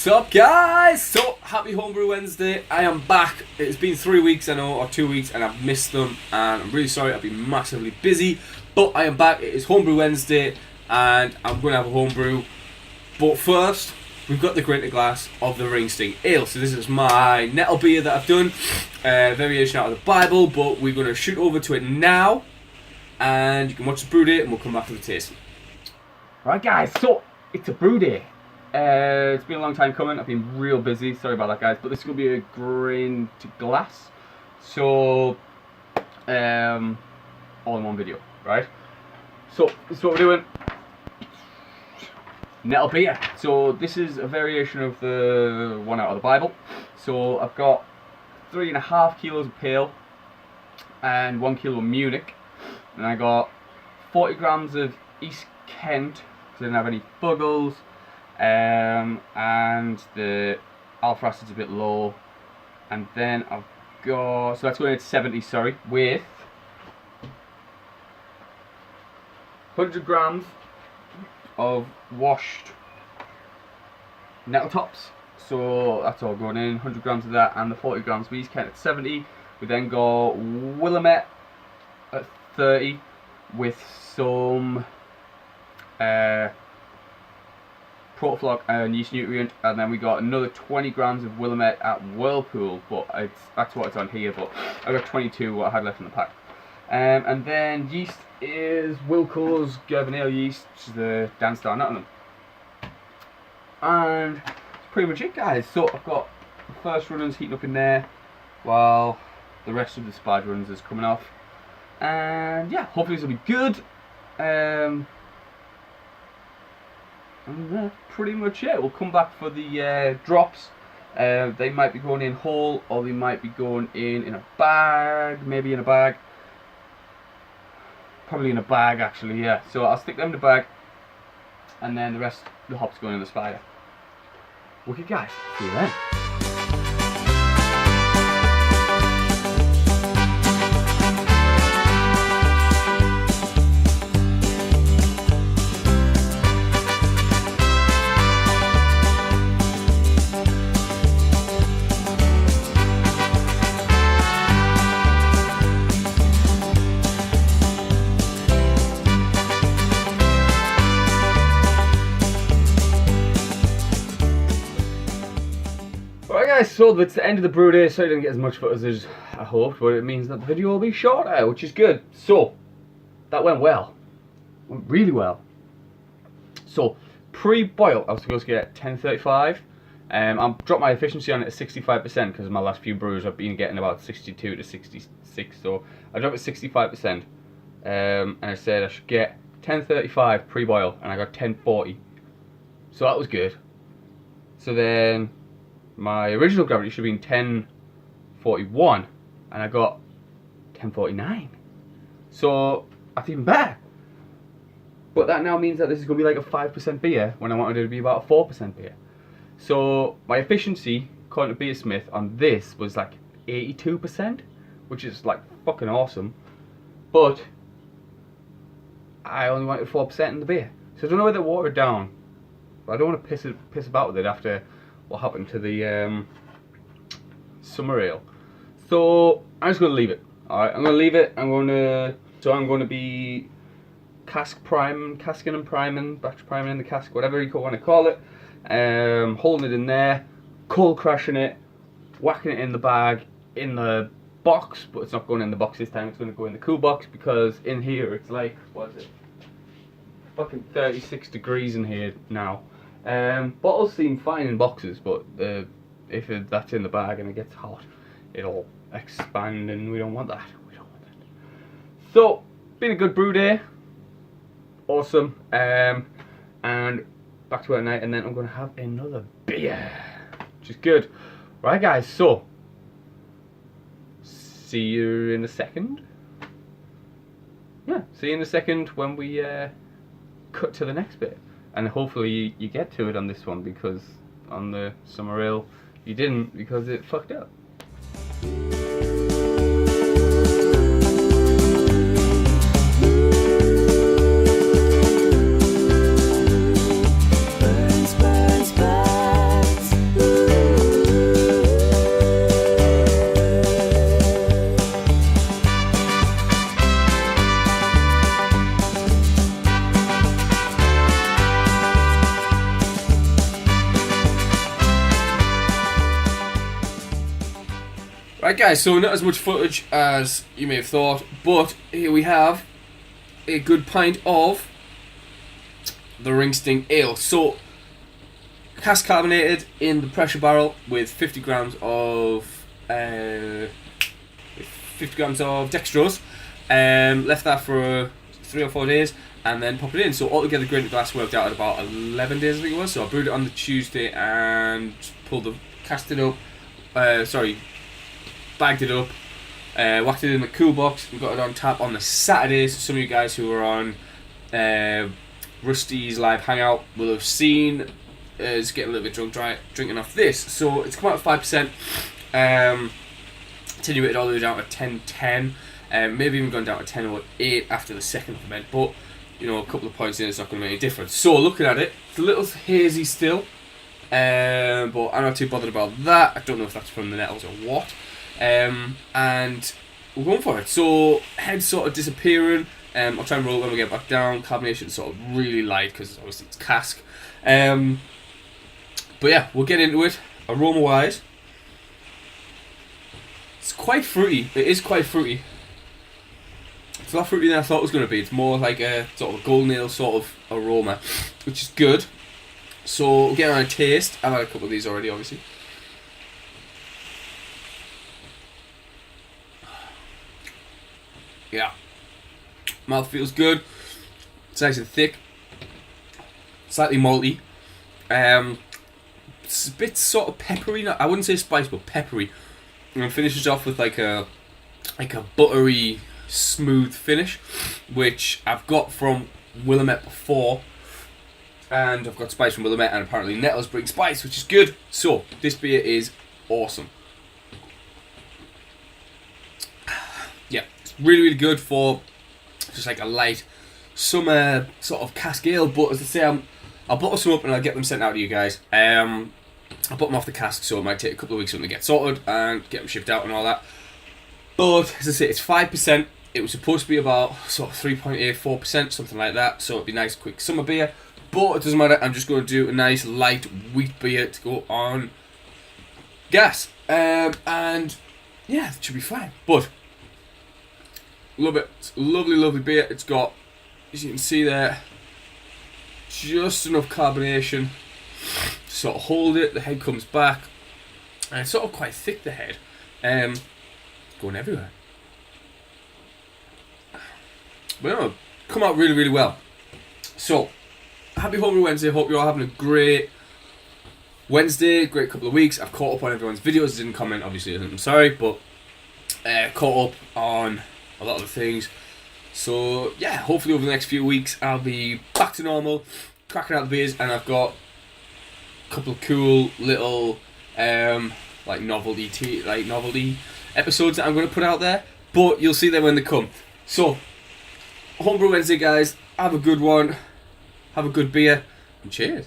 What's up, guys? So, happy Homebrew Wednesday. I am back. It's been 3 weeks, I know, or 2 weeks, and I've missed them. And I'm really sorry, I've been massively busy. But I am back. It is Homebrew Wednesday, and I'm going to have a homebrew. But first, we've got the greater glass of the Ring Sting Ale. So this is my nettle beer that I've done. Variation out of the Bible, but we're going to shoot over to it now. And you can watch the brew day, and we'll come back to the taste. Right, guys, so it's a brew day. It's been a long time coming. I've been real busy. Sorry about that, guys. But this is going to be a grain to glass. So, all in one video, right? So, this is what we're doing. Nettle beer. So, this is a variation of the one out of the Bible. So, I've got 3.5 kilos of pale and 1 kilo of Munich. And I got 40 grams of East Kent, because I didn't have any Buggles. And the alpha acid's a bit low. And then I've got, so that's going at 70, sorry, with 100 grams of washed nettle tops. So that's all going in, 100 grams of that, and the 40 grams of East Kent at 70. We then got Willamette at 30 with some Protofloc and yeast nutrient, and then we got another 20 grams of Willamette at Whirlpool, but that's what it's on here, but I got 22 what I had left in the pack. And then yeast is Wilco's Gerben Ale yeast, which is the Danstar Nottingham. And that's pretty much it, guys. So I've got the first runners heating up in there while the rest of the spide runners is coming off. And yeah, hopefully this will be good. And that's pretty much it. We'll come back for the drops. They might be going in whole, or they might be going in a bag, maybe in a bag. Probably in a bag, actually, yeah. So I'll stick them in the bag, and then the rest, the hops going in the spider. Okay, guys, see you then. So it's the end of the brew day, so I didn't get as much footage as I hoped, but it means that the video will be shorter, which is good. So, that went well. Went really well. So, pre-boil, I was supposed to get 1035. I've dropped my efficiency on it to 65% because my last few brews I've been getting about 62 to 66, so I dropped it 65%. And I said I should get 1035 pre-boil, and I got 1040. So that was good. So then my original gravity should have been 1041, and I got 1049. So that's even better. But that now means that this is going to be like a 5% beer when I wanted it to be about a 4% beer. So my efficiency, according to Beersmith, on this was like 82%, which is like fucking awesome. But I only wanted 4% in the beer. So I don't know whether to water it down. But I don't want to piss about with it after what happened to the summer ale. So I'm just going to leave it. Alright, I'm going to leave it. I'm going to be casking and priming, batch priming in the cask, whatever you want to call it. Holding it in there, cold crashing it, whacking it in the bag, in the box, but it's not going in the box this time, it's going to go in the cool box, because in here it's like, what is it? Fucking 36 degrees in here now. Bottles seem fine in boxes, but if that's in the bag and it gets hot, it'll expand, and we don't want that. We don't want that. So, been a good brew day. Awesome. And back to it at night, and then I'm going to have another beer, which is good. Right, guys, so see you in a second. Yeah, see you in a second when we cut to the next bit. And hopefully you get to it on this one, because on the summer ale you didn't, because it fucked up. Birds, birds, birds. Right guys, so not as much footage as you may have thought, but here we have a good pint of the Ring Sting Ale. So, cask carbonated in the pressure barrel with 50 grams of dextrose. Left that for 3 or 4 days and then popped it in. So altogether, grain to glass worked out at about 11 days, I think it was. So I brewed it on the Tuesday and cast it up. Bagged it up, whacked it in the cool box, and got it on tap on the Saturday. So some of you guys who were on Rusty's live hangout will have seen us getting a little bit drunk drinking off this. So it's come out at 5%, attenuated all the way down to 10.10, maybe even gone down to 10.08 after the second ferment, but you know, a couple of points in it's not going to make any difference. So looking at it, it's a little hazy still, but I'm not too bothered about that. I don't know if that's from the nettles or what. And we're going for it. So head's sort of disappearing. I'll try and roll it when we get back down. Carbonation is sort of really light because obviously it's cask. But yeah, we'll get into it. Aroma wise, it's quite fruity. It is quite fruity. It's not fruity than I thought it was going to be. It's more like a sort of golden ale sort of aroma, which is good. So we'll get on a taste. I've had a couple of these already, obviously. Yeah, mouth feels good. It's nice and thick, slightly malty. It's a bit sort of peppery. I wouldn't say spice, but peppery. And it finishes off with like a buttery, smooth finish, which I've got from Willamette before, and I've got spice from Willamette, and apparently nettles bring spice, which is good. So this beer is awesome. Yeah. Really, really good for just like a light summer sort of cask ale. But as I say, I'll bottle some up and I'll get them sent out to you guys. I'll put them off the cask, so it might take a couple of weeks for them to get sorted and get them shipped out and all that. But as I say, it's 5%. It was supposed to be about sort of 3.84%, something like that. So it'd be nice, quick summer beer. But it doesn't matter. I'm just going to do a nice light wheat beer to go on gas, and yeah, it should be fine. But love it. It's a lovely, lovely beer. It's got, as you can see there, just enough carbonation to sort of hold it. The head comes back, and it's sort of quite thick, the head. Going everywhere. But no, come out really, really well. So, happy Homebrew Wednesday. Hope you're all having a great Wednesday, great couple of weeks. I've caught up on everyone's videos. Didn't comment, obviously, I'm sorry, but caught up on a lot of the things. So yeah, hopefully over the next few weeks I'll be back to normal, cracking out the beers, and I've got a couple of cool little like novelty episodes that I'm going to put out there, but you'll see them when they come. So Homebrew Wednesday, guys, have a good one, have a good beer, and cheers.